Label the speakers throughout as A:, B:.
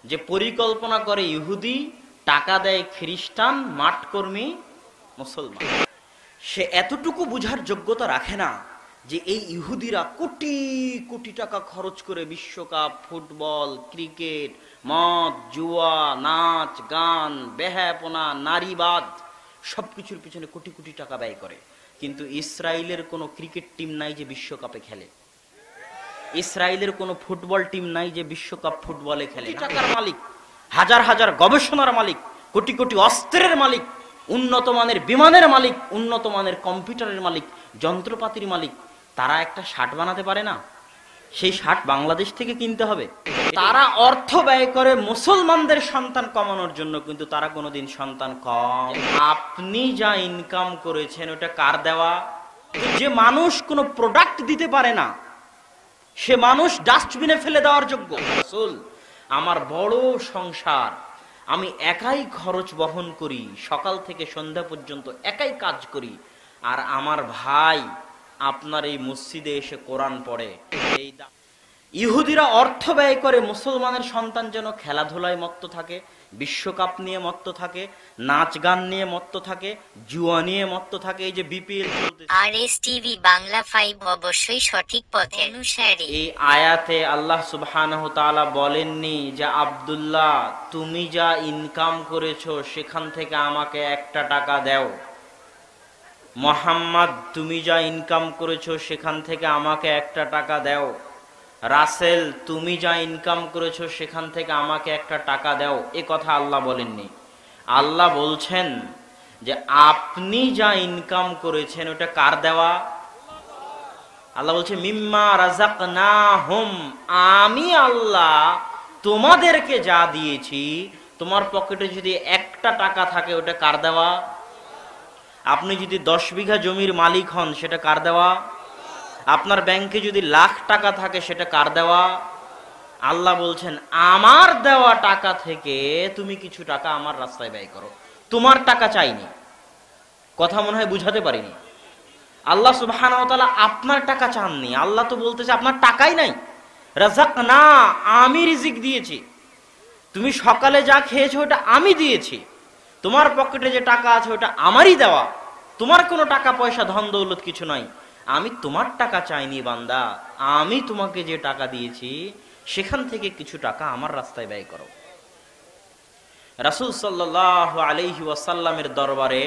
A: যে পরিকল্পনা করে ইহুদি, টাকা দেয় খ্রিস্টান, মাঠকর্মী মুসলমান, সে এতটুকু বুঝার যোগ্যতা রাখে না যে এই ইহুদিরা কোটি কোটি টাকা খরচ করে বিশ্বকাপ, ফুটবল, ক্রিকেট, মদ, জুয়া, নাচ গান, বেহায়াপনা, নারীবাদ সবকিছুর পিছনে কোটি কোটি টাকা ব্যয় করে। কিন্তু ইসরায়েলের কোনো ক্রিকেট টিম নাই যে বিশ্বকাপে খেলে, ইসরায়েলের কোনো ফুটবল টিম নাই যে বিশ্বকাপ ফুটবলে খেলে। টাকার মালিক, হাজার হাজার গবেষণার মালিক, কোটি কোটি অস্ত্রের মালিক, উন্নত মানের বিমানের মালিক, উন্নত মানের কম্পিউটারের মালিক, যন্ত্রপাতির মালিক, তারা একটা শার্ট বানাতে পারে না? সেই শার্ট বাংলাদেশ থেকে কিনতে হবে। তারা অর্থ ব্যয় করে মুসলমানদের সন্তান কমানোর জন্য, কিন্তু তারা কোনোদিন সন্তান কম। আপনি যা ইনকাম করেছেন ওটা কার দেওয়া? যে মানুষ কোনো প্রোডাক্ট দিতে পারে না, সে মানুষ ডাস্টবিনে ফেলে দেওয়ার যোগ্য। রাসূল, আমার বড় সংসার, আমি একাই খরচ বহন করি, সকাল থেকে সন্ধ্যা পর্যন্ত একাই কাজ করি, আর আমার ভাই আপনার এই মসজিদে এসে কোরআন পড়ে। এই ইহুদিরা অর্থ ব্যয় করে মুসলমানের সন্তান যেন খেলাধুলায় মত্ত থাকে, বিশ্বকাপ নিয়ে মত্ত থাকে, নাচ গান নিয়ে মত্ত থাকে, জুয়া নিয়ে মত্ত থাকে। এই যে বিপিএল চলতেছে,
B: আরএস টিভি বাংলা 5 অবশ্যই সঠিক পথের অনুসারী।
A: এই আয়াতে আল্লাহ সুবহানাহু তাআলা বলেননি যে আব্দুল্লাহ তুমি যা ইনকাম করেছো সেখান থেকে আমাকে একটা টাকা দাও, মোহাম্মদ তুমি যা ইনকাম করেছো সেখান থেকে আমাকে একটা টাকা দাও, রাসেল তুমি যা ইনকাম করেছো সেখান থেকে আমাকে একটা টাকা দাও। এ কথা আল্লাহ বলেননি। আল্লাহ বলছেন যে আপনি যা ইনকাম করেছেন ওটা কার দেওয়া? আল্লাহ বলছে মিম্মা রাযাকনাহুম, আমি আল্লাহ তোমাদেরকে যা দিয়েছি, তোমার পকেটে যদি একটা টাকা থাকে ওটা কার দেওয়া? আপনি যদি 10 বিঘা জমির মালিক হন সেটা কার দেওয়া? আপনার ব্যাংকে যদি লাখ টাকা থাকে সেটা কার দেওয়া? আল্লাহ বলছেন আমার দেওয়া টাকা থেকে তুমি কিছু টাকা আমার রাস্তায় ব্যয় করো, তোমার টাকা চাইনি। কথা মনে হয় বুঝাতে পারিনি। আল্লাহ সুবহানাহু ওয়া তাআলা আপনার টাকা চাননি। আল্লাহ তো বলতেছে আপনার টাকাই নাই। রাযাকনা, আমি রিজিক দিয়েছি, তুমি সকালে যা খেয়েছো ওটা আমি দিয়েছি, তোমার পকেটে যে টাকা আছে ওটা আমারই দেওয়া, তোমার কোনো টাকা পয়সা ধন দৌলত কিছু নাই। আমি তোমার টাকা চাইনি বান্দা, আমি তোমাকে যে টাকা দিয়েছি সেখান থেকে কিছু টাকা আমার রাস্তায় ব্যয় করো। রাসূল সাল্লাল্লাহু আলাইহি ওয়াসাল্লামের দরবারে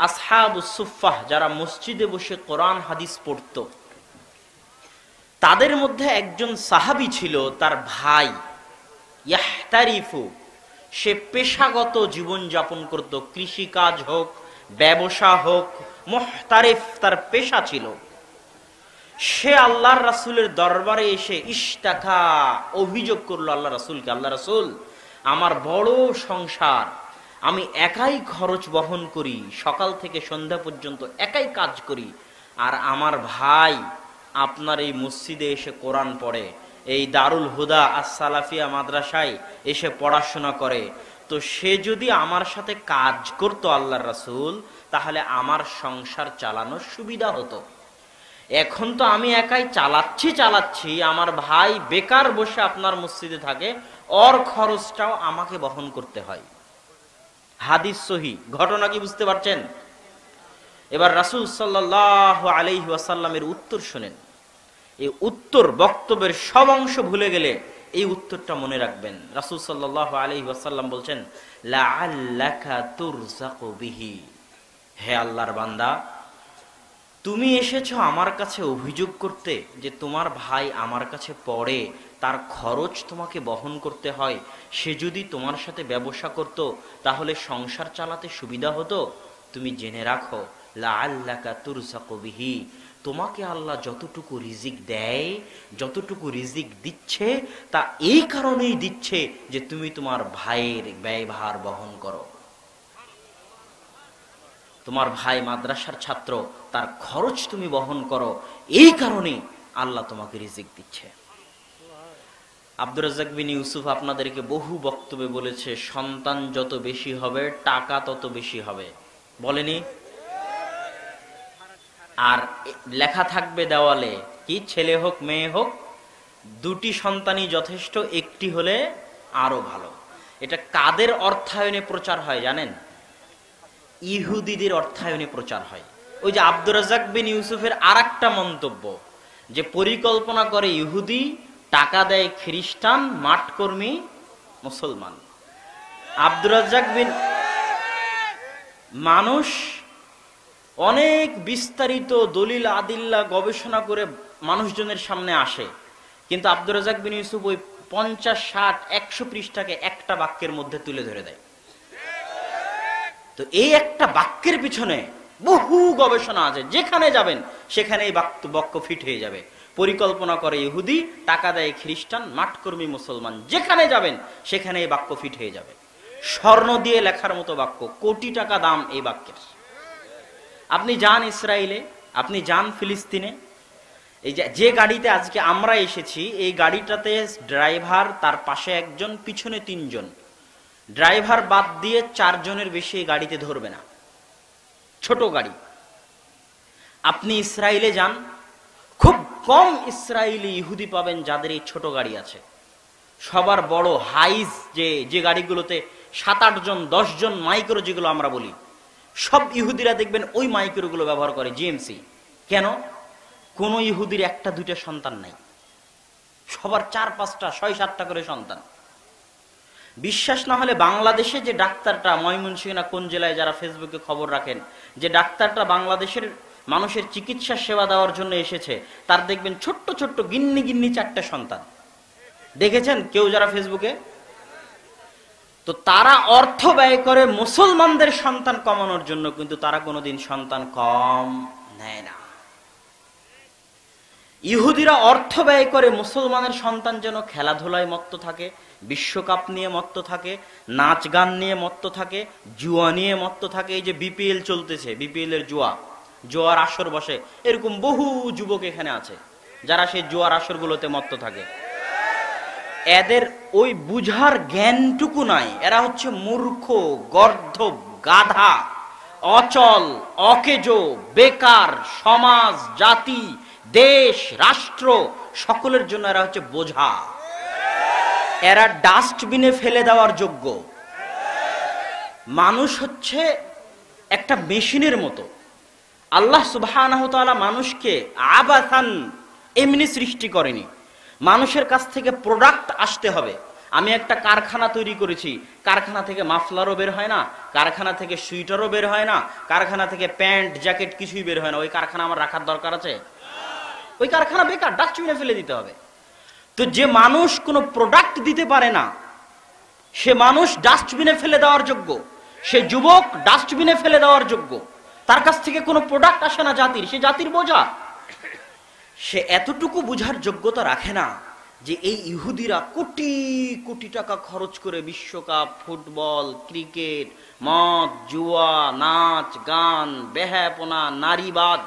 A: আসহাবুস সুফফাহ, যারা মসজিদে বসে কোরআন হাদিস পড়ত, তাদের মধ্যে একজন সাহাবী ছিল, তার ভাই ইয়াহতারিফু, সে পেশাগত জীবন যাপন করত, কৃষি কাজ হোক, ব্যবসা হোক, মুহতারিফ তার পেশা ছিল। সে আল্লাহর রাসূলের দরবারে এসে ইশতাকা, অভিযোগ করলো আল্লাহ রাসূলকে, আল্লাহ রাসূল আমার বড় সংসার, আমি একাই খরচ বহন করি, সকাল থেকে সন্ধ্যা পর্যন্ত একাই কাজ করি, আর আমার ভাই আপনার এই মসজিদে এসে কোরআন পড়ে, এই দারুল হুদা আস-সালাফিয়া মাদ্রাসায় এসে পড়াশোনা করে। তো সে যদি আমার সাথে কাজ করতো আল্লাহর রাসূল, তাহলে আমার সংসার চালানোর সুবিধা হতো। এখন তো আমি একাই চালাচ্ছি, আমার ভাই বেকার বসে আপনার মসজিদে থাকে, ওর খরচটাও আমাকে বহন করতে হয়। হাদিস সহিহ। ঘটনা কি বুঝতে পারছেন? এবার রাসূল সাল্লাল্লাহু আলাইহি ওয়াসাল্লামের উত্তর শুনেন। এই উত্তর, বক্তব্যের সব অংশ ভুলে গেলে এই উত্তরটা মনে রাখবেন। রাসূল সাল্লাল্লাহু আলাইহি ওয়াসাল্লাম বলছেন লাআল্লাকা তুরযাকু বিহি, হে আল্লাহর বান্দা, তুমি এসেছো আমার কাছে অভিযোগ করতে যে তোমার ভাই আমার কাছে পড়ে, তার খরচ তোমাকে বহন করতে হয়। সে যদি তোমার সাথে ব্যবসা করত তাহলে সংসার চালাতে সুবিধা হতো। তুমি জেনে রাখো লাআল্লাকা তুরযাকু বিহি, তোমাকে আল্লাহ যতটুকু রিজিক দেয়, যতটুকু রিজিক দিচ্ছে, তা এই কারণেই দিচ্ছে যে তুমি তোমার ভাইয়ের ব্যয়ভার বহন করো। তোমার ভাই মাদ্রাসার ছাত্র, তার খরচ তুমি বহন করো, এই কারণে আল্লাহ তোমাকে রিজিক দিচ্ছে। আব্দুর রাজ্জাক বিন ইউসুফ আপনাদেরকে বহু বক্তব্যে বলেছে সন্তান যত বেশি হবে টাকা তত বেশি হবে, বলেনি? আর লেখা থাকবে দেওয়ালে, কি ছেলে হোক মেয়ে হোক দুটি সন্তানই যথেষ্ট, একটি হলে আরো ভালো। এটা কাদের অর্থায়নে প্রচার হয় জানেন? ইহুদিদের অর্থায়নে প্রচার হয়। ওই যে আব্দুর রাজ্জাক বিন ইউসুফের আরেকটা মন্তব্য, যে পরিকল্পনা করে ইহুদি, টাকা দেয় খ্রিস্টান, মাঠকর্মী মুসলমান। আব্দুর রাজ্জাক বিন, মানুষ অনেক বিস্তারিত দলিল আদিল্লা গবেষণা করে মানুষজনের সামনে আসে, কিন্তু আব্দুর রাজ্জাক বিন ইউসুফ ওই 50, 60, 100 পৃষ্ঠাকে একটা বাক্যের মধ্যে তুলে ধরে দেয়। তো এই একটা বাক্যের পিছনে বহু গবেষণা আছে, যেখানে যাবেন সেখানে এই বাক্য ফিট হয়ে যাবে। পরিকল্পনা করে ইহুদি, টাকা দেয় খ্রিস্টান, মাঠকর্মী মুসলমান, যেখানে যাবেন সেখানে এই বাক্য ফিট হয়ে যাবে। স্বর্ণ দিয়ে লেখার মতো বাক্য, কোটি টাকা দাম এই বাক্যের। আপনি যান ইসরায়েলে, আপনি যান ফিলিস্তিনে, এই যে গাড়িতে আজকে আমরা এসেছি, এই গাড়িটাতে ড্রাইভার, তার পাশে একজন, পিছনে 3 জন। ড্রাইভার বাদ দিয়ে 4 জনের বেশি এই গাড়িতে ধরবে না, ছোট গাড়ি। আপনি ইসরায়েলে যান, খুব কম ইসরায়েলি ইহুদি পাবেন যাদের এই ছোট গাড়ি আছে। সবার বড় হাইজ যে গাড়িগুলোতে 7-8 জন, 10 জন, মাইক্রো যেগুলো আমরা বলি, সব ইহুদিরা দেখবেন ওই মাইক্রোগুলো ব্যবহার করে, জিএমসি। কেন? কোন ইহুদির 1-2টা সন্তান নাই, সবার 4-5টা, 6-7টা করে সন্তান। বিশ্বাস না হলে বাংলাদেশে যে ডাক্তারটা, ময়মনসিংহ না কোন জেলায়, যারা ফেসবুকে খবর রাখেন, যে ডাক্তারটা বাংলাদেশের মানুষের চিকিৎসা সেবা দেওয়ার জন্য এসেছে, তার দেখবেন ছোট্ট ছোট্ট গিন্নি গিন্নি 4টে সন্তান। দেখেছেন কেউ যারা ফেসবুকে? তো তারা অর্থ ব্যয় করে মুসলমানদের সন্তান কমানোর জন্য, কিন্তু তারা কোনোদিন সন্তান কম নেয় না। ইহুদিরা অর্থ ব্যয় করে মুসলমানের সন্তান যেন খেলাধুলায় মত্ত থাকে, বিশ্বকাপ নিয়ে মত্ত থাকে, নাচ গান নিয়ে মত্ত থাকে, জুয়া নিয়ে মত্ত থাকে। এই যে বিপিএল চলতেছে, বিপিএল এর জুয়ার আসর বসে, এরকম বহু যুবক এখানে আছে যারা সেই জুয়ার আসরগুলোতে মত্ত থাকে। এদের ওই বুঝার জ্ঞানটুকু নাই, এরা হচ্ছে মূর্খ, গর্ধব, গাধা, অচল, অকেজো, বেকার, সমাজ, জাতি, দেশ, রাষ্ট্র সকলের জন্য এরা হচ্ছে বোঝা। এরা ডাস্টবিনে ফেলে দেওয়ার যোগ্য। মানুষ হচ্ছে একটা মেশিনের মতো। আল্লাহ সুবহানাহু ওয়া তাআলা মানুষকে আবাসান এমনি সৃষ্টি করেনি। মানুষের কাছ থেকে প্রোডাক্ট আসতে হবে। আমি একটা কারখানা তৈরি করেছি, কারখানা থেকে মাফলারও বের হয় না, কারখানা থেকে সুইটারও বের হয় না, কারখানা থেকে প্যান্ট জ্যাকেট কিছুই বের হয় না। ওই কারখানা আমার রাখার দরকার আছে? ওই কারখানা বেকার, ডাস্টবিনে ফেলে দিতে হবে। তো যে মানুষ কোনো প্রোডাক্ট দিতে পারে না, সে মানুষ ডাস্টবিনে ফেলে দেওয়ার যোগ্য। সে যুবক ডাস্টবিনে ফেলে দেওয়ার যোগ্য। তার কাছ থেকে কোনো প্রোডাক্ট আসে না জাতির, সে জাতির বোঝা। সে এতটুকু বুঝার যোগ্যতা রাখে না যে এই ইহুদিরা কোটি কোটি টাকা খরচ করে বিশ্বকাপ, ফুটবল, ক্রিকেট, মদ, জুয়া, নাচ গান, বেহায়াপনা, নারীবাদ,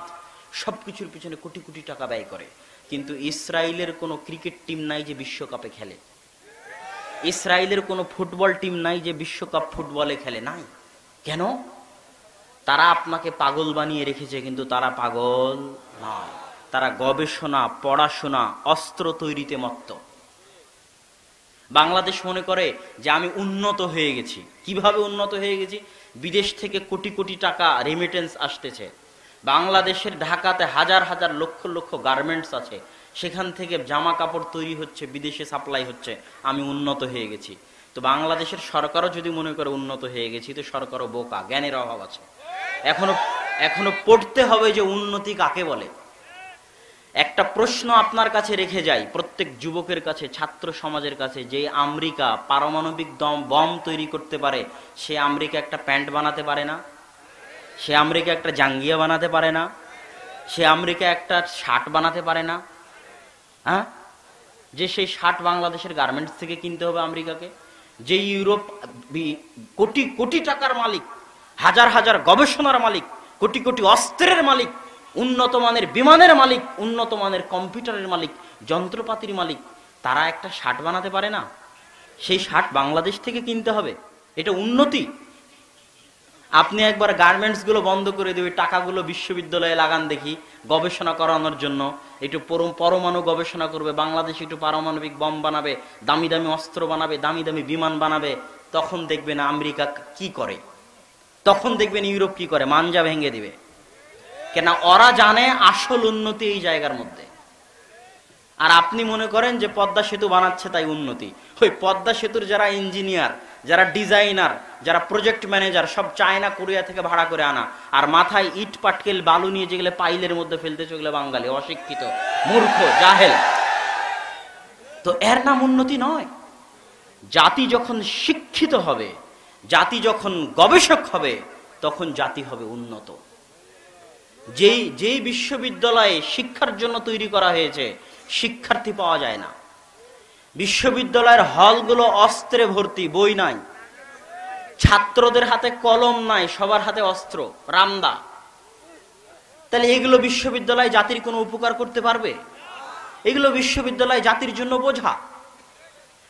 A: সবকিছুর পিছনে কোটি কোটি টাকা ব্যয় করে। কিন্তু ইসরায়েলের কোনো ক্রিকেট টিম নাই যে বিশ্বকাপে খেলে, ইসরায়েলের কোনো ফুটবল টিম নাই যে বিশ্বকাপ ফুটবলে খেলে, নাই। কেন? তারা আপনাকে পাগল বানিয়ে রেখেছে, কিন্তু তারা পাগল নয়। তারা গবেষণা, পড়াশোনা, অস্ত্র তৈরিতে মত্ত। বাংলাদেশ মনে করে যে আমি উন্নত হয়ে গেছি। কিভাবে উন্নত হয়ে গেছি? বিদেশ থেকে কোটি কোটি টাকা রেমিটেন্স আসতেছে। বাংলাদেশের ঢাকাতে হাজার হাজার লক্ষ লক্ষ গার্মেন্টস আছে, সেখান থেকে জামা কাপড় তৈরি হচ্ছে, বিদেশে সাপ্লাই হচ্ছে। আমি উন্নত হয়ে গেছি। তো বাংলাদেশের সরকারও যদি মনে করে উন্নত হয়ে গেছি, তো সরকারও বোকা, জ্ঞানের অভাব আছে। এখনো পড়তে হবে যে উন্নতি কাকে বলে। একটা প্রশ্ন আপনার কাছে রেখে যাই, প্রত্যেক যুবকের কাছে, ছাত্র সমাজের কাছে, যে আমেরিকা পারমাণবিক বম তৈরি করতে পারে, সে আমেরিকা একটা প্যান্ট বানাতে পারে না? সে আমেরিকা একটা জাঙ্গিয়া বানাতে পারে না? সে আমেরিকা একটা শার্ট বানাতে পারে না? হ্যাঁ, যে সেই শার্ট বাংলাদেশের গার্মেন্টস থেকে কিনতে হবে আমেরিকাকে। যে ইউরোপ কোটি কোটি টাকার মালিক, হাজার হাজার গবেষণার মালিক, কোটি কোটি অস্ত্রের মালিক, উন্নত মানের বিমানের মালিক, উন্নত মানের কম্পিউটারের মালিক, যন্ত্রপাতির মালিক, তারা একটা শার্ট বানাতে পারে না? সেই শার্ট বাংলাদেশ থেকে কিনতে হবে। এটা উন্নতি? আপনি একবার গার্মেন্টস গুলো বন্ধ করে দিয়ে টাকাগুলো বিশ্ববিদ্যালয়ে লাগান দেখি, গবেষণা করানোর জন্য। একটু পরমাণু গবেষণা করবে, বাংলাদেশ একটু পারমাণবিক বম বানাবে, দামি দামি অস্ত্র বানাবে, দামি দামি বিমান বানাবে। তখন দেখবেন আমেরিকা কি করে, তখন দেখবেন ইউরোপ কি করে, মাঞ্জা ভেঙে দিবে। কেন? ওরা জানে আসল উন্নতি এই জায়গার মধ্যে। আর আপনি মনে করেন যে পদ্মা সেতু বানাচ্ছে তাই উন্নতি। ওই পদ্মা সেতুর যারা ইঞ্জিনিয়ার, যারা ডিজাইনার, যারা প্রজেক্ট ম্যানেজার, সব চায়না কোরিয়া থেকে ভাড়া করে আনা। আর মাথায় ইট পাটকেল বালু নিয়ে যেগুলো পাইলের মধ্যে ফেলতে চলে বাঙালি, অশিক্ষিত, মূর্খ, জাহেল। তো এর নাম উন্নতি নয়। জাতি যখন শিক্ষিত হবে, জাতি যখন গবেষক হবে, তখন জাতি হবে উন্নত। যেই বিশ্ববিদ্যালয়ে শিক্ষার জন্য তৈরি করা হয়েছে, শিক্ষার্থী পাওয়া যায় না। বিশ্ববিদ্যালয়ের হলগুলো অস্ত্রে ভর্তি, বই নাই, ছাত্রদের হাতে কলম নাই, সবার হাতে অস্ত্র, রামদা। তাহলে এগুলো বিশ্ববিদ্যালয় জাতির কোনো উপকার করতে পারবে? এগুলো বিশ্ববিদ্যালয় জাতির জন্য বোঝা।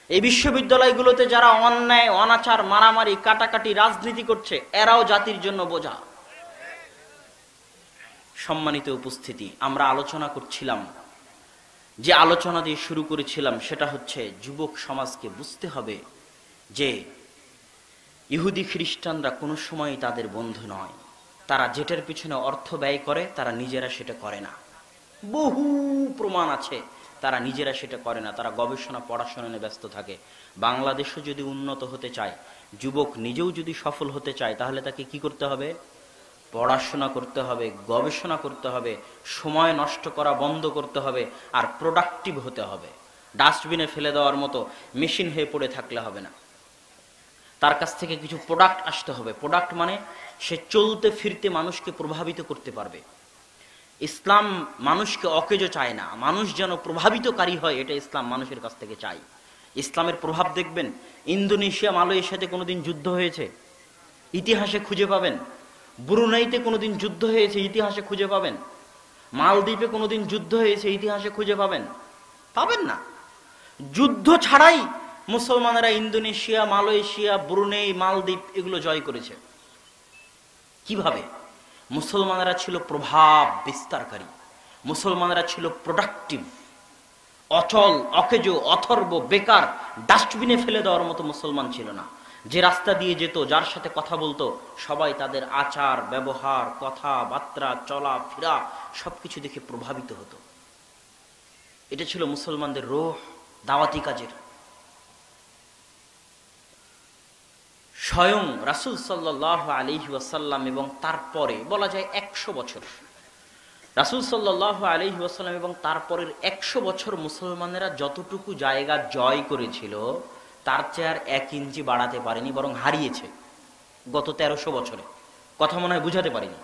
A: এই বিশ্ববিদ্যালয়গুলোতে যারা অন্যায়, অনাচার, মারামারি, কাটাকাটি, রাজনীতি করছে, এরাও জাতির জন্য বোঝা। সম্মানিত উপস্থিতি, আমরা আলোচনা করছিলাম, যে আলোচনা দিয়ে শুরু করেছিলাম সেটা হচ্ছে যুবক সমাজকে বুঝতে হবে যে ইহুদি খ্রিস্টানরা কোনো সময় তাদের বন্ধু নয়। তারা যেটার পিছনে অর্থ ব্যয় করে, তারা নিজেরা সেটা করে না। বহু প্রমাণ আছে, তারা নিজেরা সেটা করে না। তারা গবেষণা, পড়াশোনা নিয়ে ব্যস্ত থাকে। বাংলাদেশও যদি উন্নত হতে চায়, যুবক নিজেও যদি সফল হতে চায়, তাহলে তাকে কি করতে হবে? পড়াশোনা করতে হবে, গবেষণা করতে হবে, সময় নষ্ট করা বন্ধ করতে হবে, আর প্রোডাক্টিভ হতে হবে। ডাস্টবিনে ফেলে দেওয়ার মতো মেশিন হয়ে পড়ে থাকলে হবে না। তার কাছ থেকে কিছু প্রোডাক্ট আসতে হবে। প্রোডাক্ট মানে সে চলতে ফিরতে মানুষকে প্রভাবিত করতে পারবে। ইসলাম মানুষকে অকেজো চায় না, মানুষ যেন প্রভাবিতকারী হয়, এটা ইসলাম মানুষের কাছ থেকে চায়। ইসলামের প্রভাব দেখবেন, ইন্দোনেশিয়া, মালয়েশিয়াতে কোনোদিন যুদ্ধ হয়েছে? ইতিহাসে খুঁজে পাবেন। ব্রুনাইতে কোনোদিন যুদ্ধ হয়েছে? ইতিহাসে খুঁজে পাবেন। মালদ্বীপে কোনোদিন যুদ্ধ হয়েছে? ইতিহাসে খুঁজে পাবেন? পাবেন না। যুদ্ধ ছাড়াই মুসলমানেরা ইন্দোনেশিয়া, মালয়েশিয়া, ব্রুনেই, মালদ্বীপ এগুলো জয় করেছে। কিভাবে? মুসলমানেরা ছিল প্রভাব বিস্তারকারী, মুসলমানেরা ছিল প্রোডাক্টিভ। অচল, অকেজো, অথর্ব, বেকার, ডাস্টবিনে ফেলে দেওয়ার মতো মুসলমান ছিল না। যে রাস্তা দিয়ে যেত, যার সাথে কথা বলতো, সবাই তাদের আচার ব্যবহার, কথাবার্তা, চলা ফেরা সবকিছু দেখে প্রভাবিত হতো। এটা ছিল মুসলমানদের রূহ, দাওয়াতি কাজের। স্বয়ং রাসূল সাল্লাল্লাহু আলাইহি ওয়াসাল্লাম এবং তারপরে বলা যায় 100 বছর, রাসূল সাল্লাল্লাহু আলাইহি ওয়াসাল্লাম এবং তারপরের 100 বছর মুসলমানেরা যতটুকু জায়গা জয় করেছিল, তার চেয়ে আর 1 ইঞ্চি বাড়াতে পারেনি, বরং হারিয়েছে গত 1300 বছরে। কথা মনে হয় বুঝাতে পারিনি।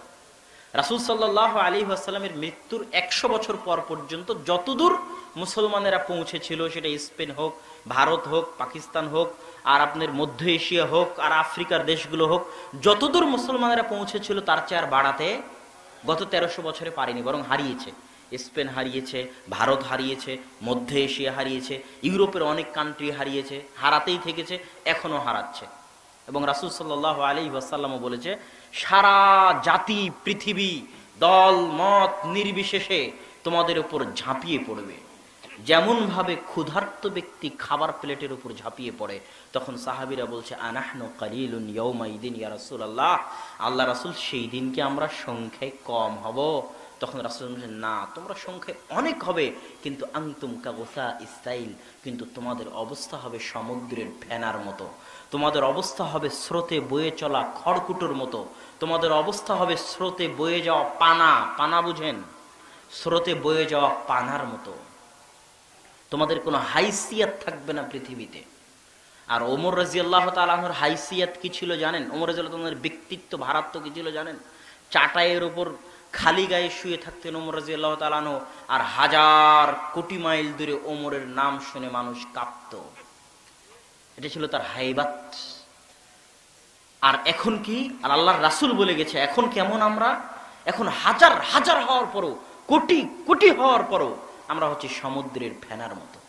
A: রাসূল সাল্লাল্লাহু আলাইহি ওয়াসাল্লামের মৃত্যুর 100 বছর পর পর্যন্ত যতদূর মুসলমানেরা পৌঁছেছিল, সেটা স্পেন হোক, ভারত হোক, পাকিস্তান হোক, আর আপনার মধ্য এশিয়া হোক, আর আফ্রিকার দেশগুলো হোক, যতদূর মুসলমানেরা পৌঁছেছিল তার চেয়ে আর বাড়াতে গত 1300 বছরে পারেনি, বরং হারিয়েছে। স্পেন হারিয়েছে, ভারত হারিয়েছে, মধ্য এশিয়া হারিয়েছে, ইউরোপের অনেক কান্ট্রি হারিয়েছে, হারাতেই থেকেছে, এখনো হারাচ্ছে। এবং রাসূল সাল্লাল্লাহু আলাইহি ওয়াসাল্লামও বলেছে, সারা জাতি, পৃথিবী, দল মত নির্বিশেষে তোমাদের উপর ঝাঁপিয়ে পড়বে। যেমন ভাবে ক্ষুধার্ত ব্যক্তি খাবার প্লেটের উপর ঝাঁপিয়ে পড়ে, তখন সাহাবীরা বলছে, আনাহনু কালিলুন ইয়াউমাইদিন ইয়া রাসূলুল্লাহ, আল্লাহ রাসূল, সেই দিন কি আমরা সংখ্যায় কম হব? তখন রাসূল বললেন, না, তোমরা সংখ্যায় অনেক হবে, কিন্তু আনতুম কাগুসা ইসাইল, কিন্তু তোমাদের অবস্থা হবে সমুদ্রের ফেনার মতো, তোমাদের অবস্থা হবে স্রোতে বয়ে চলা খড়কুটোর মতো, তোমাদের অবস্থা হবে স্রোতে বয়ে যাওয়া পানা, পানা বুঝেন, স্রোতে বয়ে যাওয়া পানার মতো। তোমাদের কোনো হাইসিয়াত থাকবে না পৃথিবীতে। আর ওমর রাদিয়াল্লাহু তাআলা আনহুর হাইসিয়াত কি ছিল জানেন? ওমর রাদিয়াল্লাহু তাআলার ব্যক্তিত্ব, ভারাত্ব কি ছিল জানেন? চাটাইয়ের উপর খালি গায়ে শুয়ে থাকতেন ওমর রাদিয়াল্লাহু তাআলা আনহু, আর হাজার কোটি মাইল দূরে ওমরের নাম শুনে মানুষ কাঁপত। এটা ছিল তার হাইবাত। আর এখন কি? আর আল্লাহর রাসূল বলে গেছে, এখন কেমন আমরা? এখন হাজার হাজার হওয়ার পরও, কোটি কোটি হওয়ার পরও আমরা হচ্ছি সমুদ্রের ফেনার মতো,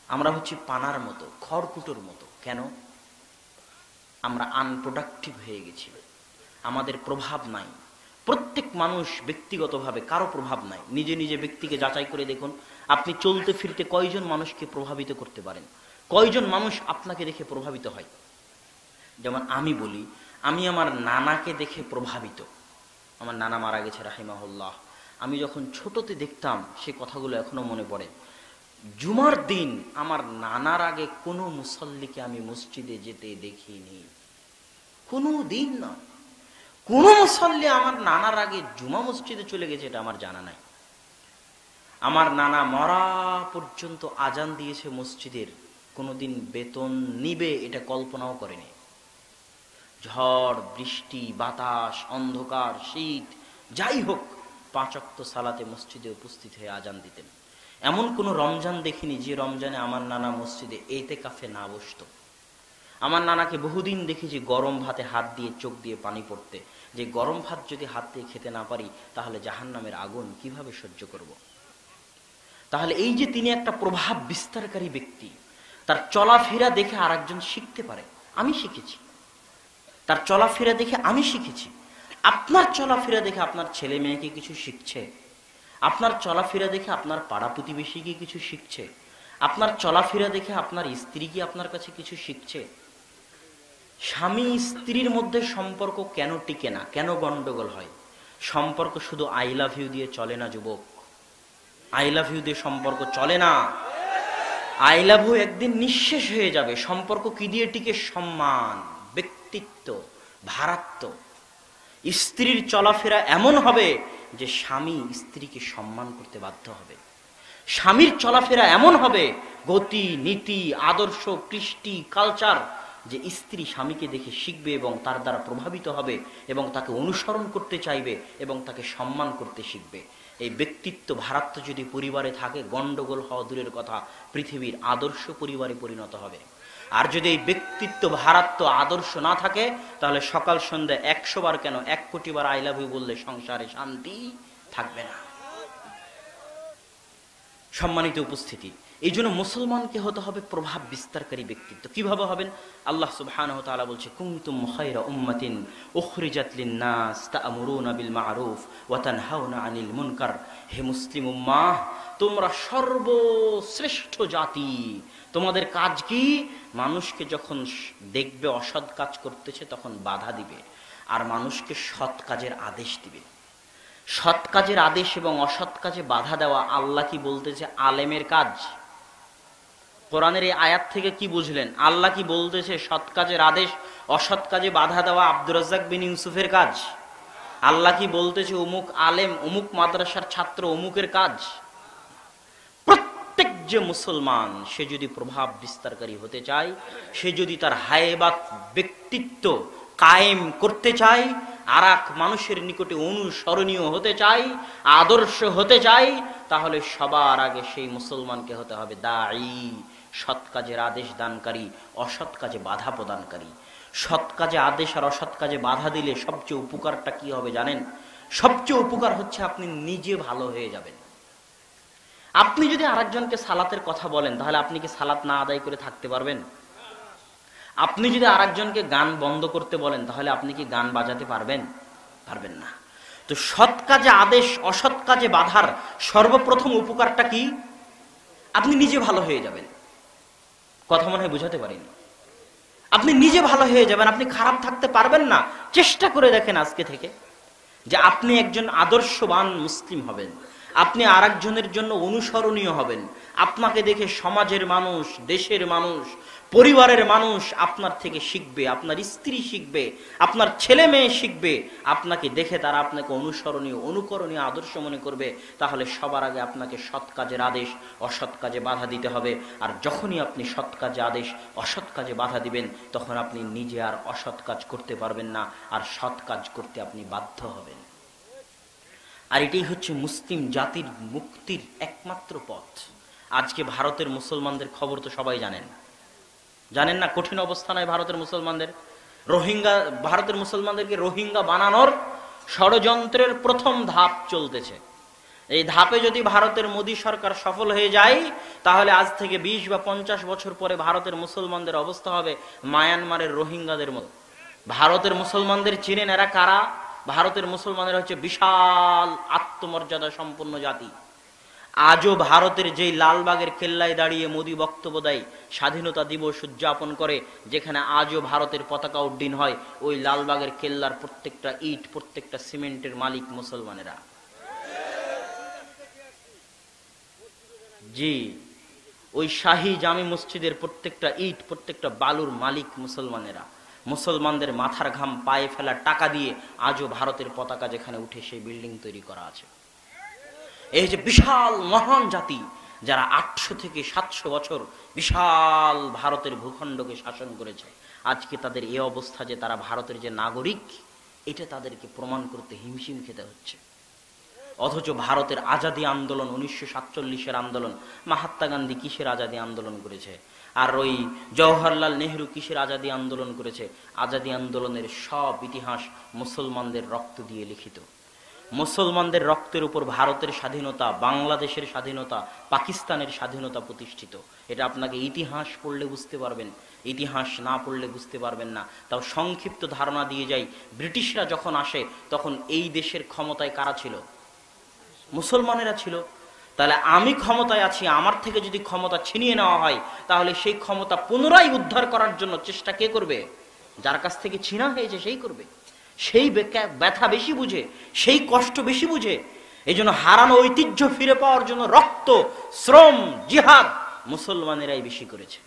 A: আমরা হচ্ছি পানার মতো, খড়কুটোর মতো। কেন? আমরা আনপ্রোডাক্টিভ হয়ে গেছি, আমাদের প্রভাব নাই। প্রত্যেক মানুষ ব্যক্তিগতভাবে কারো প্রভাব নাই। নিজে নিজে ব্যক্তিকে যাচাই করে দেখুন, আপনি চলতে ফিরতে কয়জন মানুষকে প্রভাবিত করতে পারেন, কয়জন মানুষ আপনাকে দেখে প্রভাবিত হয়। যেমন আমি বলি, আমি আমার নানাকে দেখে প্রভাবিত। আমার নানা মারা গেছে রাহিমাহুল্লাহ। আমি যখন ছোটতে দেখতাম সে কথাগুলো এখনো মনে পড়ে। জুমার দিন আমার নানার আগে কোনো মুসল্লিকে আমি মসজিদে যেতে দেখিনি, কোনো দিন না। কোন মুসল্লি আমার নানার আগে জুমা মসজিদে চলে গেছে এটা আমার জানা নাই। আমার নানা মরা পর্যন্ত আজান দিয়েছে মসজিদের, কোনোদিন বেতন নিবে এটা কল্পনাও করেনি। ঝড় বৃষ্টি বাতাস অন্ধকার শীত যাই হোক 5 ওয়াক্ত সালাতে মসজিদে উপস্থিত হয়ে আজান দিতেন। এমন কোন রমজান দেখিনি যে রমজানে আমার নানা মসজিদে এতেকাফে না বসতো। আমার নানাকে বহুদিন দেখেছি গরম ভাতে হাত দিয়ে চোখ দিয়ে পানি পড়তে, যে গরম ভাত যদি হাত দিয়ে খেতে না পারি তাহলে জাহান্নামের আগুন কিভাবে সহ্য করব। তাহলে এই যে তিনি একটা প্রভাব বিস্তারকারী ব্যক্তি, তার চলাফেরা দেখে আরেকজন শিখতে পারে। আমি শিখেছি, তার চলাফেরা দেখে আমি শিখেছি। আপনার চলাফেরা দেখে আপনার ছেলে মেয়েকে কিছু শিখছে, আপনার চলাফেরা দেখে আপনার পাড়া প্রতিবেশীকে কিছু শিখছে, আপনার চলাফেরা দেখে আপনার স্ত্রী কি আপনার কাছে কিছু শিখছে। স্বামী স্ত্রীর মধ্যে সম্পর্ক কেন টিকে না, কেন গন্ডগোল হয়? সম্পর্ক শুধু আই লাভ ইউ দিয়ে চলে না যুবক, আই লাভ ইউ দিয়ে সম্পর্ক চলে না। আই লাভ ইউ একদিন নিঃশেষ হয়ে যাবে। সম্পর্ক কি দিয়ে টিকে? সম্মান, ব্যক্তিত্ব, ভারাত্ব। স্ত্রীর চলাফেরা এমন হবে যে স্বামী স্ত্রীকে সম্মান করতে বাধ্য হবে। স্বামীর চলাফেরা এমন হবে, গতি নীতি আদর্শ কৃষ্টি কালচার, যে স্ত্রী স্বামীকে দেখে শিখবে এবং তার দ্বারা প্রভাবিত হবে এবং তাকে অনুসরণ করতে চাইবে এবং তাকে সম্মান করতে শিখবে। এই ব্যক্তিত্ব ভারাত্ব যদি পরিবারে থাকে, গন্ডগোল হওয়া দূরের কথা, পৃথিবীর আদর্শ পরিবারে পরিণত হবে। আর যদি এই ব্যক্তিত্ব ভারাত্ব আদর্শ না থাকে, তাহলে সকাল সন্ধ্যা 100 বার কেন 1 কোটি বার আই লাভ ইউ বললে সংসারে শান্তি থাকবে না। সম্মানিত উপস্থিতি, এই জন্য মুসলমানকে হতে হবে প্রভাব বিস্তারকারী ব্যক্তিত্ব। কিভাবে হবেন? আল্লাহ সুবহানাহু ওয়া তাআলা বলছে, কুনতুম খায়রা উম্মাতিন উখরিজাত লিন-নাস তা'মুরুনা বিল মা'রুফ ওয়া তানহাউনা আনিল মুনকার। হে মুসলিম উম্মাহ, তোমরা সর্বশ্রেষ্ঠ জাতি। তোমাদের কাজ কি? মানুষকে যখন দেখবে অসৎ কাজ করতেছে তখন বাধা দিবে, আর মানুষকে সৎ কাজের আদেশ দিবে। সৎ কাজের আদেশ এবং অসৎ কাজে বাধা দেওয়া আল্লাহ কি বলতেছে? আলেমের কাজ। কোরআনের এই আয়াত থেকে কি বুঝলেন? আল্লাহ কি বলতেছে? সৎ কাজের আদেশ অসৎ কাজে বাধা দেওয়া আব্দুর রাজ্জাক বিন ইউসুফের কাজ। আল্লাহ কি বলতেছে? অমুক আলেম অমুক মাদ্রাসার ছাত্র অমুকের কাজ। প্রত্যেক যে মুসলমান সে যদি প্রভাব বিস্তারকারী হতে চায়, সে যদি তার হায়বাত ব্যক্তিত্ব কায়েম করতে চায়, আর এক মানুষের নিকটে অনুসরণীয় হতে চাই, আদর্শ হতে চাই, তাহলে সবার আগে সেই মুসলমানকে হতে হবে দাঈ, সৎ কাজের আদেশ দানকারী, অসৎ কাজে বাধা প্রদানকারী। সৎ কাজে আদেশ আর অসৎ কাজে বাধা দিলে সবচেয়ে উপকারটা কি হবে জানেন? সবচেয়ে উপকার হচ্ছে আপনি নিজে ভালো হয়ে যাবেন। আপনি যদি আরেকজনকে সালাতের কথা বলেন, তাহলে আপনি কি সালাত না আদায় করে থাকতে পারবেন? আপনি যদি আরেকজনকে গান বন্ধ করতে বলেন, তাহলে আপনি কি গান বাজাতে পারবেন? পারবেন না। তো সৎ কাজে আদেশ অসৎ কাজে বাধার সর্বপ্রথম উপকারটা কি? আপনি নিজে ভালো হয়ে যাবেন। কথা মনে হয় বুঝাতে পারিনি। আপনি নিজে ভালো হয়ে যাবেন, আপনি খারাপ থাকতে পারবেন না। চেষ্টা করে দেখেন আজকে থেকে যে আপনি একজন আদর্শবান মুসলিম হবেন, আপনি আরেকজনের জন্য অনুসরণীয় হবেন। আপনাকে দেখে সমাজের মানুষ, দেশের মানুষ, পরিবারের মানুষ আপনার থেকে শিখবে, আপনার স্ত্রী শিখবে, আপনার ছেলে মেয়ে শিখবে। আপনাকে দেখে তারা আপনাকে অনুসরণীয় অনুকরণীয় আদর্শ মনে করবে। তাহলে সবার আগে আপনাকে সৎ কাজের আদেশ অসৎ কাজে বাধা দিতে হবে। আর যখনই আপনি সৎ কাজে আদেশ অসৎ কাজে বাধা দিবেন, তখন আপনি নিজে আর অসৎ কাজ করতে পারবেন না, আর সৎ কাজ করতে আপনি বাধ্য হবেন। আর এটাই হচ্ছে মুসলিম জাতির মুক্তির একমাত্র পথ। আজকে ভারতের মুসলমানদের খবর তো সবাই জানেন, জানেন না? কঠিন অবস্থা নয় ভারতের মুসলমানদের। রোহিঙ্গা, ভারতের মুসলমানদেরকে রোহিঙ্গা বানানোর ষড়যন্ত্রের প্রথম ধাপ চলতেছে। এই ধাপে যদি ভারতের মোদী সরকার সফল হয়ে যায়, তাহলে আজ থেকে 20 বা 50 বছর পরে ভারতের মুসলমানদের অবস্থা হবে মায়ানমারের রোহিঙ্গাদের মতো। ভারতের মুসলমানদের চিনেন এরা কারা? ভারতের মুসলমানরা হচ্ছে বিশাল আত্মমর্যাদা সম্পন্ন জাতি। আজও ভারতের যেই লালবাগের কেল্লায় দাঁড়িয়ে মোদি বক্তব্য দেয়, স্বাধীনতা দিবস উদযাপন করে, যেখানে আজও ভারতের পতাকা উড্ডীন হয়, ওই লালবাগের কেল্লার প্রত্যেকটা ইট, প্রত্যেকটা সিমেন্টের মালিক মুসলমানেরা। জি, ওই শাহী জামি মসজিদের প্রত্যেকটা ইট, প্রত্যেকটা বালুর মালিক মুসলমানেরা। মুসলমানদের মাথার ঘাম পায়ে ফেলা টাকা দিয়ে আজও ভারতের পতাকা যেখানে উঠে সেই বিল্ডিং তৈরি করা আছে। এই যে বিশাল মহান জাতি, যারা 800 থেকে 700 বছর বিশাল ভারতের ভূখণ্ডকে শাসন করেছে, আজকে তাদের এই অবস্থা যে তারা ভারতের যে নাগরিক, এটা তাদেরকে প্রমাণ করতে হিমশিম খেতে হচ্ছে। অথচ ভারতের আজাদী আন্দোলন, 1947-এর আন্দোলন, মহাত্মা গান্ধী কিসের আজাদী আন্দোলন করেছে? আর ওই জওহরলাল নেহরু কিসের আজাদী আন্দোলন করেছে? আজাদী আন্দোলনের সব ইতিহাস মুসলমানদের রক্ত দিয়ে লিখিত। মুসলমানদের রক্তের উপর ভারতের স্বাধীনতা, বাংলাদেশের স্বাধীনতা, পাকিস্তানের স্বাধীনতা প্রতিষ্ঠিত। এটা আপনাকে ইতিহাস পড়লে বুঝতে পারবেন, ইতিহাস না পড়লে বুঝতে পারবেন না। তাও সংক্ষিপ্ত ধারণা দিয়ে যাই, ব্রিটিশরা যখন আসে তখন এই দেশের ক্ষমতায় কারা ছিল? মুসলমানেরা ছিল। তাহলে আমি ক্ষমতায় আছি, আমার থেকে যদি ক্ষমতা ছিনিয়ে নেওয়া হয়, তাহলে সেই ক্ষমতা পুনরায় উদ্ধার করার জন্য চেষ্টা কে করবে? যার কাছ থেকে ছিনা হয়েছে সেই করবে। সেই ব্যথা বেশি বুঝে, সেই কষ্ট বেশি বুঝে। এই জন্য হারানো ঐতিহ্য ফিরে পাওয়ার জন্য রক্ত, শ্রম, জিহাদ মুসলমানেরাই বেশি করেছে।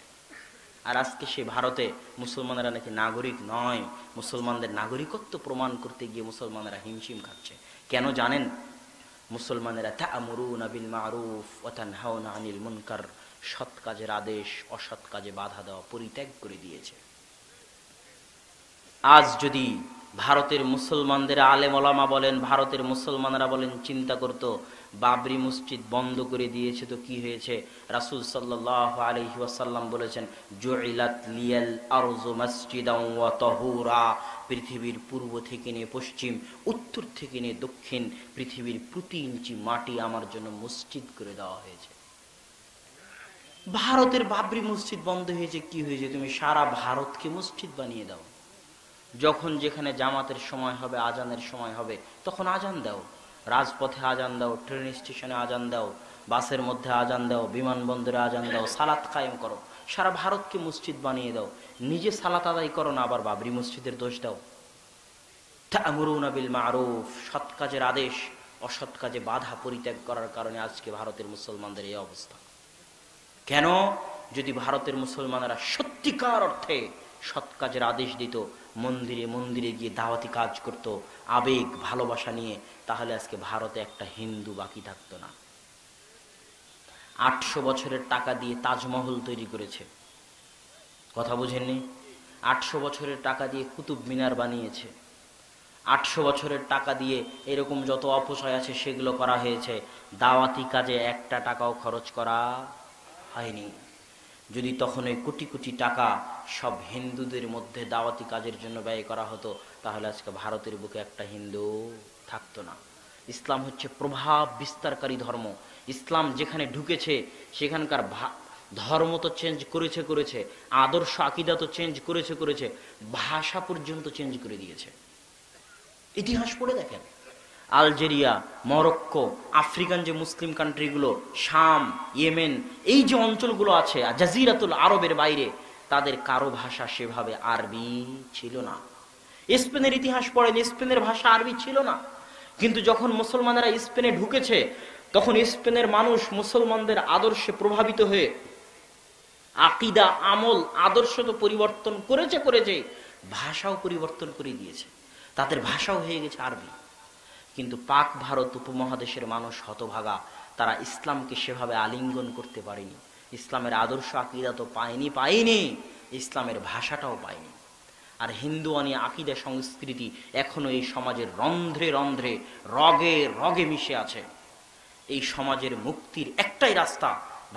A: আর আজকে সে ভারতে মুসলমানেরা নাকি নাগরিক নয়, মুসলমানদের নাগরিকত্ব প্রমাণ করতে গিয়ে মুসলমানেরা হিমশিম খাচ্ছে। কেন জানেন? মুসলমানেরা তা'মুরুনা বিল মারুফ ওয়া তানহাউনা আনিল মুনকার, সৎ কাজের আদেশ, অসৎ কাজে বাধা দেওয়া পরিত্যাগ করে দিয়েছে। আজ যদি ভারতের মুসলমানদের আলেম ওলামা বলেন, ভারতের মুসলমানরা বলেন, চিন্তা করত বাবরি মসজিদ বন্ধ করে দিয়েছে তো কি হয়েছে? রাসূল সাল্লাল্লাহু আলাইহি ওয়াসাল্লাম বলেছেন, জুইলাত লিয়াল আরযু মাসজিদান ওয়া তাহুরা, পৃথিবীর পূর্ব থেকে নিয়ে পশ্চিম, উত্তর থেকে নিয়ে দক্ষিণ, পৃথিবীর প্রতি ইঞ্চি মাটি আমার জন্য মসজিদ করে দেওয়া হয়েছে। ভারতের বাবরি মসজিদ বন্ধ হয়েছে, কি হয়েছে? তুমি সারা ভারতকে মসজিদ বানিয়ে দাও। যখন যেখানে জামাতের সময় হবে, আজানের সময় হবে, তখন আজান দাও। রাজপথে আজান দাও, ট্রেন স্টেশনে আজান দাও, বাসের মধ্যে আজান দাও, বিমানবন্দরে আজান দাও, সালাত কায়েম করো, সারা ভারতকে মসজিদ বানিয়ে দাও। নিজে সালাত আদায় করো না, আবার বাবরি মসজিদের দোষ দাও। তা'মুরুনা বিল মারুফ, সৎ কাজের আদেশ, অসৎ কাজে বাধা পরিত্যাগ করার কারণে আজকে ভারতের মুসলমানদের এই অবস্থা। কেন? যদি ভারতের মুসলমানেরা সত্যিকার অর্থে সৎ কাজের আদেশ দিত, মন্দিরে মন্দিরে গিয়ে দাওয়াতি কাজ করত, আবেগ ভালোবাসা নিয়ে, তাহলে আজকে ভারতে একটা হিন্দু বাকি থাকতো না। 800 বছরের টাকা দিয়ে তাজমহল তৈরি করেছে, কথা বুঝেননি? 800 বছরের টাকা দিয়ে কুতুব মিনার বানিয়েছে, 800 বছরের টাকা দিয়ে এরকম যত অপচয় আছে সেগুলো করা হয়েছে। দাওয়াতি কাজে একটা টাকাও খরচ করা হয়নি। যদি তখন ওই কোটি কোটি টাকা সব হিন্দুদের মধ্যে দাওয়াতি কাজের জন্য ব্যয় করা হতো, তাহলে আজকে ভারতের বুকে একটা হিন্দু থাকতো না। ইসলাম হচ্ছে প্রভাব বিস্তারকারী ধর্ম। ইসলাম যেখানে ঢুকেছে সেখানকার ধর্ম তো চেঞ্জ করেছে, আদর্শ আকীদা তো চেঞ্জ করেছে, ভাষা পর্যন্ত চেঞ্জ করে দিয়েছে। ইতিহাস পড়ে দেখেন, আলজেরিয়া, মরক্কো, আফ্রিকান যে মুসলিম কান্ট্রিগুলো, শাম, ইয়েমেন, এই যে অঞ্চলগুলো আছে জাজিরাতুল আরবের বাইরে, তাদের কারো ভাষা সেভাবে আরবি ছিল না। স্পেনের ইতিহাস পড়েন, স্পেনের ভাষা আরবি ছিল না। কিন্তু যখন মুসলমানেরা স্পেনে ঢুকেছে, তখন স্পেনের মানুষ মুসলমানদের আদর্শে প্রভাবিত হয়ে আকীদা, আমল, আদর্শ তো পরিবর্তন করেছে, ভাষাও পরিবর্তন করে দিয়েছে। তাদের ভাষাও হয়ে গেছে আরবি। কিন্তু পাক ভারত উপমহাদেশের মানুষ হতভাগা, তারা ইসলামকে সেভাবে আলিঙ্গন করতে পারেনি। ইসলামের আদর্শ আকীদা তো পায়নি, ইসলামের ভাষাটাও পায়নি। আর হিন্দুয়ানি আকীদা সংস্কৃতি এখনো এই সমাজের রন্ধ্রে রন্ধ্রে, রগে রগে মিশে আছে। এই সমাজের মুক্তির একটাই রাস্তা,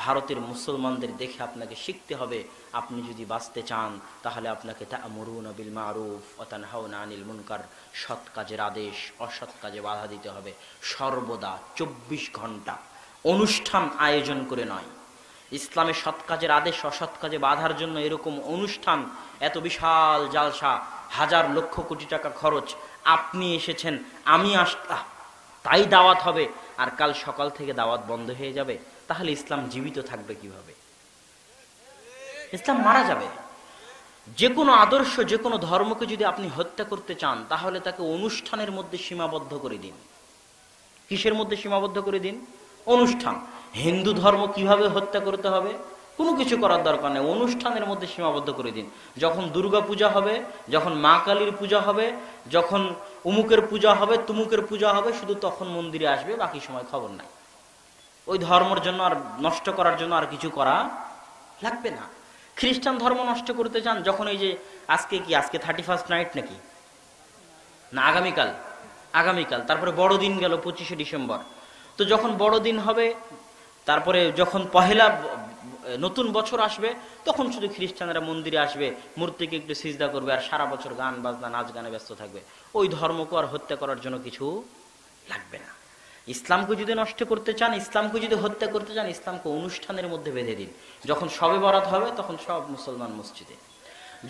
A: ভারতের মুসলমানদের দেখে আপনাকে শিখতে হবে। আপনি যদি বাঁচতে চান, তাহলে আপনাকে তা'মুরুনা বিল মারুফ ওয়া তানহাউনা আনিল মুনকার, সৎ কাজের আদেশ, অসৎ কাজে বাধা দিতে হবে। সর্বদা 24 ঘন্টা, অনুষ্ঠান আয়োজন করে নয়। ইসলামের সৎ কাজের আদেশ অসৎ কাজে বাধার জন্য এরকম অনুষ্ঠান, এত বিশাল জালসা, হাজার লক্ষ কোটি টাকা খরচ, আপনি এসেছেন, আমি আসলাম, তাই দাওয়াত হবে, আর কাল সকাল থেকে দাওয়াত বন্ধ হয়ে যাবে, তাহলে ইসলাম জীবিত থাকবে কিভাবে? ইসলাম মারা যাবে। যে কোনো আদর্শ, যে কোনো ধর্মকে যদি আপনি হত্যা করতে চান, তাহলে তাকে অনুষ্ঠানের মধ্যে সীমাবদ্ধ করে দিন। কিসের মধ্যে সীমাবদ্ধ করে দিন? অনুষ্ঠান। হিন্দু ধর্ম কিভাবে হত্যা করতে হবে? কোনো কিছু করার দরকার নেই, অনুষ্ঠানের মধ্যে সীমাবদ্ধ করে দিন। যখন দুর্গা পূজা হবে, যখন মা কালীর পূজা হবে, যখন উমুকের পূজা হবে, তুমুকের পূজা হবে, শুধু তখন মন্দিরে আসবে, বাকি সময় খবর নাই। ওই ধর্মের জন্য আর নষ্ট করার জন্য আর কিছু করা লাগবে না। খ্রিস্টান ধর্ম নষ্ট করতে চান, যখন এই যে আজকে কি, আজকে 31st নাইট নাকি না, আগামীকাল, আগামীকাল তারপরে বড়দিন গেল 25শে ডিসেম্বর। তো যখন বড়দিন হবে, তারপরে যখন পহেলা নতুন বছর আসবে, তখন শুধু খ্রিস্টানরা মন্দিরে আসবে, মূর্তিকে একটু সিজদা করবে, আর সারা বছর গান বাজনা নাচ গানে ব্যস্ত থাকবে। ওই ধর্মকে আর হত্যা করার জন্য কিছু লাগবে না। ইসলামকে যদি নষ্ট করতে চান, ইসলামকে যদি হত্যা করতে চান, ইসলামকে অনুষ্ঠানের মধ্যে বেঁধে দিন। যখন শবে বরাত হবে, তখন সব মুসলমান মসজিদে।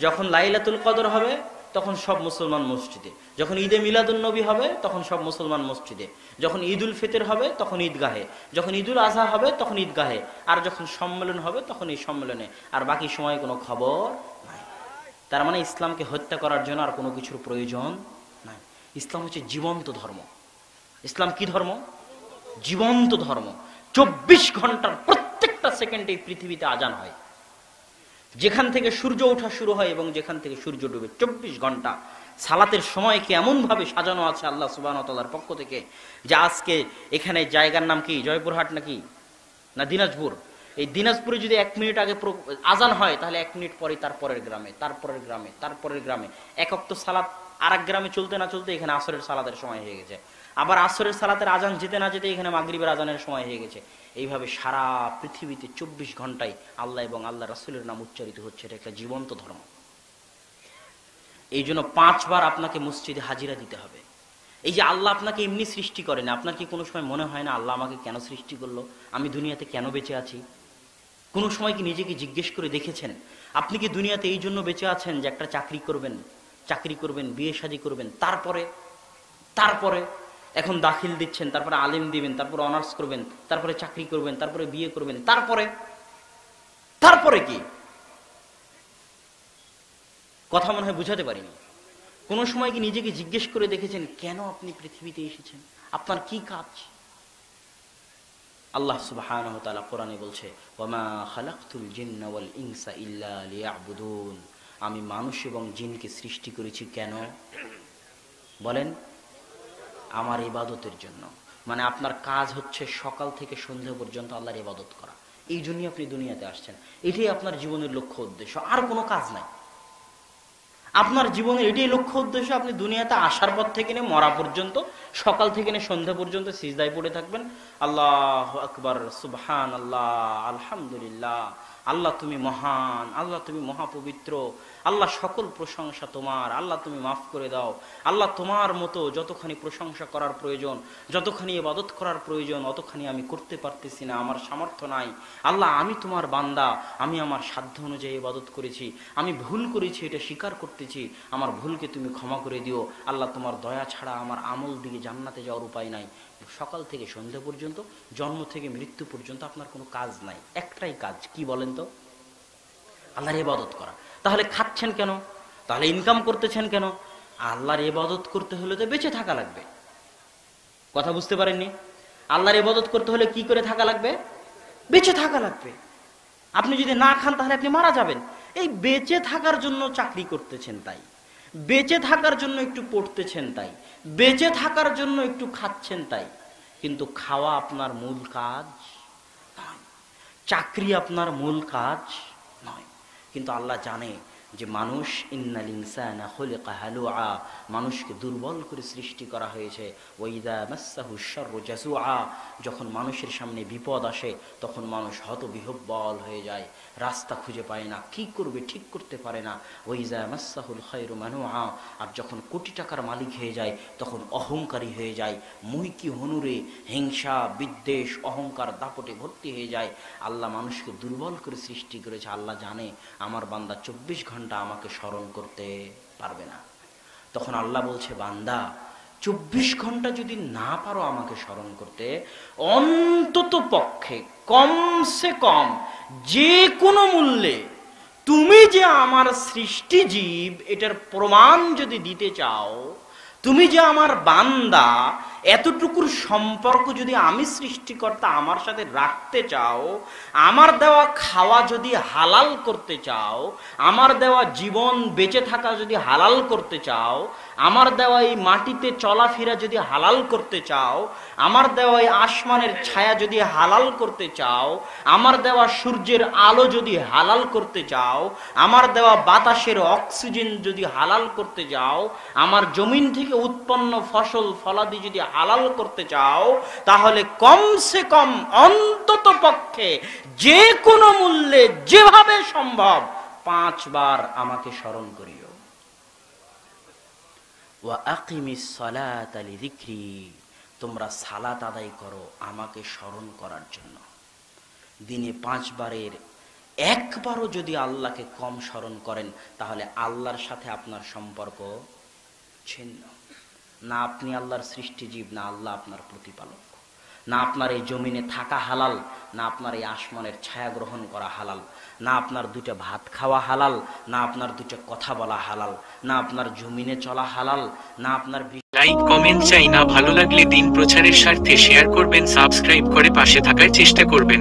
A: যখন লাইলাতুল কদর হবে, তখন সব মুসলমান মসজিদে। যখন ঈদে মিলাদুন নবী হবে, তখন সব মুসলমান মসজিদে। যখন ঈদুল ফিতর হবে, তখন ঈদগাহে। যখন ঈদুল আজহা হবে, তখন ঈদগাহে। আর যখন সম্মেলন হবে, তখন এই সম্মেলনে। আর বাকি সময় কোনো খবর নাই। তার মানে ইসলামকে হত্যা করার জন্য আর কোনো কিছুর প্রয়োজন নাই। ইসলাম হচ্ছে জীবন্ত ধর্ম। ইসলাম কি ধর্ম? জীবন্ত ধর্ম। 24 ঘন্টার প্রত্যেকটা সেকেন্ডে পৃথিবীতে আজান হয়। যেখান থেকে সূর্য ওঠা শুরু হয় এবং যেখান থেকে সূর্য ডুবে, 24 ঘন্টা সালাতের সময়কে এমন ভাবে সাজানো আছে আল্লাহ সুবহানাহু ওয়া তাআলার পক্ষ থেকে, যে আজকে এখানে জায়গার নাম কি, জয়পুরহাট নাকি না দিনাজপুর, এই দিনাজপুরে যদি 1 মিনিট আগে আজান হয়, তাহলে 1 মিনিট পরে তারপরের গ্রামে, তারপরের গ্রামে, তারপরের গ্রামে এক ওয়াক্ত সালাত আর এক গ্রামে চলতে না চলতে এখানে আসরের সালাতের সময় হয়ে গেছে। আবার আসরের সালাতের আজান যেতে না যেতে এখানে মাগরিবের আজানের সময় হয়ে গেছে। এইভাবে সারা পৃথিবীতে 24 ঘন্টায় আল্লাহ এবং আল্লাহ রাসূলের নাম উচ্চারিত হচ্ছে। এটা একটা জীবন্ত ধর্ম। এই জন্য 5 বার আপনাকে মসজিদে হাজিরা দিতে হবে। এই যে আল্লাহ আপনাকে এমনি সৃষ্টি করেন, আপনার কি কোনো সময় মনে হয় না আল্লাহ আমাকে কেন সৃষ্টি করলো, আমি দুনিয়াতে কেন বেঁচে আছি? কোনো সময় কি নিজেকে জিজ্ঞেস করে দেখেছেন আপনি কি দুনিয়াতে এই জন্য বেঁচে আছেন যে একটা চাকরি করবেন, বিয়ে শাদী করবেন, তারপরে এখন দাখিল দিচ্ছেন, তারপরে আলেম দিবেন, তারপরে অনার্স করবেন, তারপরে চাকরি করবেন, তারপরে বিয়ে করবেন, তারপরে কি? কথা মনে হয় বুঝাতে পারিনি। কোন সময় কি নিজেকে জিজ্ঞেস করে দেখেছেন কেন আপনি পৃথিবীতে এসেছেন, আপনার কি কাজ? আল্লাহ সুবহানাহু ওয়া তাআলা কোরআনে বলছে, ওয়ামা খালাকতুল জিন্না ওয়াল ইনসা ইল্লা লিয়াবুদুন, আমি মানুষ এবং জিনকে সৃষ্টি করেছি কেন বলেন? আমার ইবাদতের জন্য। মানে আপনার কাজ হচ্ছে সকাল থেকে সন্ধ্যা পর্যন্ত আল্লাহর ইবাদত করা। এই জন্যই আপনি দুনিয়াতে আসছেন। এটাই আপনার জীবনের লক্ষ্য উদ্দেশ্য, আর কোনো কাজ নাই। আপনার জীবনের এটাই লক্ষ্য উদ্দেশ্য। আপনি দুনিয়াতে আসার পর থেকে নিয়ে মরা পর্যন্ত, সকাল থেকে নিয়ে সন্ধ্যা পর্যন্ত সিজদায় পড়ে থাকবেন, আল্লাহু আকবার, সুবহানাল্লাহ, আলহামদুলিল্লাহ, আল্লাহ তুমি মহান, আল্লাহ তুমি মহাপবিত্র, আল্লাহ সকল প্রশংসা তোমার, আল্লাহ তুমি মাফ করে দাও, আল্লাহ তোমার মতো যতখানি প্রশংসা করার প্রয়োজন, যতখানি ইবাদত করার প্রয়োজন, অতখানি আমি করতে পারতেছি না, আমার সামর্থ্য নাই। আল্লাহ আমি তোমার বান্দা, আমি আমার সাধ্য অনুযায়ী ইবাদত করেছি, আমি ভুল করেছি এটা স্বীকার করতেছি, আমার ভুলকে তুমি ক্ষমা করে দিও। আল্লাহ তোমার দয়া ছাড়া আমার আমল দিয়ে জান্নাতে যাওয়ার উপায় নাই। সকাল থেকে সন্ধ্যা পর্যন্ত, জন্ম থেকে মৃত্যু পর্যন্ত আপনার কোনো কাজ নাই, একটাই কাজ, কি বলেন তো? আল্লাহর ইবাদত করা। তাহলে খাচ্ছেন কেন? তাহলে ইনকাম করতেছেন কেন? আল্লাহর ইবাদত করতে হলে তো বেঁচে থাকা লাগবে। কথা বুঝতে পারেননি? আল্লাহর ইবাদত করতে হলে কি করে থাকা লাগবে? বেঁচে থাকা লাগবে। আপনি যদি না খান তাহলে আপনি মারা যাবেন। এই বেঁচে থাকার জন্য চাকরি করতেছেন তাই, বেঁচে থাকার জন্য একটু পড়তেছেন তাই, বেঁচে থাকার জন্য একটু খাচ্ছেন তাই, কিন্তু খাওয়া আপনার মূল কাজ নয়, চাকরি আপনার মূল কাজ নয়। কিন্তু আল্লাহ জানে যে মানুষ ইন্নাল ইনসানা খুলিকা হালুআ, মানুষকে দুর্বল করে সৃষ্টি করা হয়েছে। ওয়াইদা মাসসাহু শাররু জাজুআ, যখন মানুষের সামনে বিপদ আসে তখন মানুষ হতবিহ্বল হয়ে যায়, রাস্তা খুঁজে পায় না, কি করবে ঠিক করতে পারে না। ওয়াইদা মাসসাহুল খায়রু মানুআ, আর যখন কোটি টাকার মালিক হয়ে যায় তখন অহংকারী হয়ে যায়, মুহিকি হনুরে হিংসা বিদ্বেষ অহংকার দাপটে ভর্তি হয়ে যায়। আল্লাহ মানুষকে দুর্বল করে সৃষ্টি করেছে। আল্লাহ জানে আমার বান্দা 24 ঘন্টা আমাকে স্মরণ করতে পারবে না। তখন আল্লাহ বলছে, বান্দা 24 ঘন্টা যদি না পারো আমাকে স্মরণ করতে, অন্তত পক্ষে কমসে কম যে কোনো মূল্যে তুমি যে আমার সৃষ্টি জীব এটার প্রমাণ যদি দিতে চাও, তুমি যে আমার বান্দা এতটুকুর সম্পর্ক যদি আমি সৃষ্টিকর্তা আমার সাথে রাখতে চাও, আমার দেওয়া খাওয়া যদি হালাল করতে চাও, আমার দেওয়া জীবন বেঁচে থাকা যদি হালাল করতে চাও, আমার দেওয়া এই মাটিতে চলাফেরা যদি হালাল করতে চাও, আমার দেওয়া এই আসমানের ছায়া যদি হালাল করতে চাও, আমার দেওয়া সূর্যের আলো যদি হালাল করতে চাও, আমার দেওয়া বাতাসের অক্সিজেন যদি হালাল করতে চাও, আমার জমিন থেকে উৎপন্ন ফসল ফলাদি যদি হালাল করতে চাও, তাহলে কমসে কম অন্তত পক্ষে যে কোনো মূল্যে যেভাবে সম্ভব 5 বার আমাকে স্মরণ করিও। ওয়া আকিমিস সালাতা লিযিকরি, তোমরা সালাত আদায় করো আমাকে স্মরণ করার জন্য। দিনে 5 বারের একবারও যদি আল্লাহকে কম স্মরণ করেন তাহলে আল্লাহর সাথে আপনার সম্পর্ক ছিন্ন। না আপনি আল্লাহর সৃষ্টি জীব, না আল্লাহ আপনার প্রতিপালক, না আপনার এই জমিনে থাকা হালাল, না আপনার এই আসমানের ছায়া গ্রহণ করা হালাল, না আপনার 2টা ভাত খাওয়া হালাল, না আপনার 2টা কথা বলা হালাল, না আপনার জমিনে চলা হালাল, না আপনার
C: লাইক কমেন্ট চাই না, ভালো লাগলে দিন প্রচারের স্বার্থে শেয়ার করবেন, সাবস্ক্রাইব করে পাশে থাকার চেষ্টা করবেন।